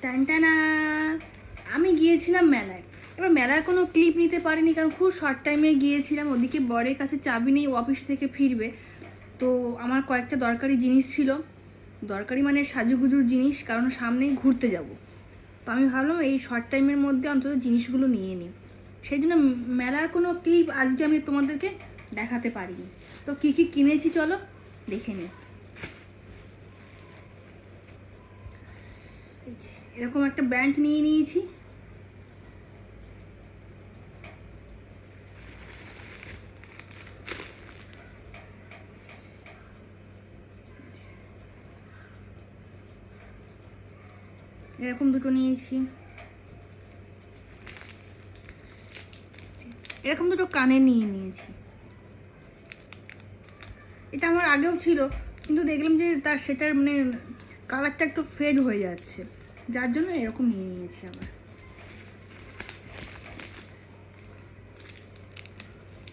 টানটানা, আমি গিয়েছিলাম মেলায়। এবার মেলার কোনো ক্লিপ নিতে পারিনি, কারণ খুব শর্ট টাইমে গিয়েছিলাম। ওদিকে বরের কাছে চাবি নেই, অফিস থেকে ফিরবে। তো আমার কয়েকটা দরকারি জিনিস ছিল, দরকারি মানে সাজুগুজুর জিনিস, কারণ সামনেই ঘুরতে যাব। তো আমি ভাবলাম এই শর্ট টাইমের মধ্যে অন্তত জিনিসগুলো নিয়ে নিই। সেই জন্য মেলার কোনো ক্লিপ আজকে আমি তোমাদেরকে দেখাতে পারিনি। তো কী কী কিনেছি চলো দেখে নিই। এরকম একটা ব্যান্ড নিয়ে নিয়েছি। এরকম দুটো নিয়েছি। এরকম দুটো কানে নিয়ে নিয়েছি। এটা আমার আগেও ছিল, কিন্তু দেখলাম যে সেটার মানে কালারটা একটু ফেড হয়ে যাচ্ছে, যার জন্য এরকম নিয়ে নিয়েছি আবার।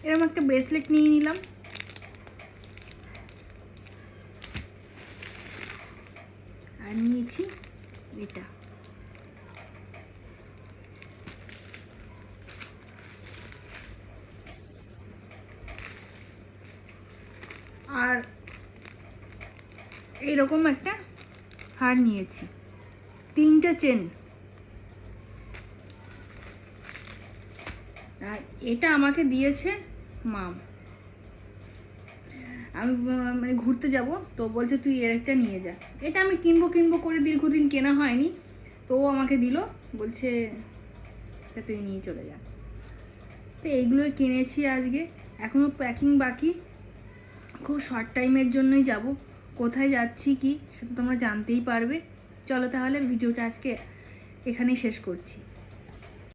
এরকম একটা ব্রেসলেট নিয়ে নিলাম। আর নিয়েছি এটা। আর এইরকম একটা হার নিয়েছি, 3টে চেন। আর এটা আমাকে দিয়েছে মাম। আমি মানে ঘুরতে যাব, তো বলছে তুই এর একটা নিয়ে যা। এটা আমি কিনবো করে দীর্ঘদিন কেনা হয়নি, তো ও আমাকে দিল, বলছে এটা তুই নিয়ে চলে যা। তো এইগুলোই কিনেছি আজকে, এখনও প্যাকিং বাকি। খুব শর্ট টাইমের জন্যই যাব, কোথায় যাচ্ছি কি সেটা তোমরা জানতেই পারবে। চলো তাহলে ভিডিওটা আজকে এখানেই শেষ করছি।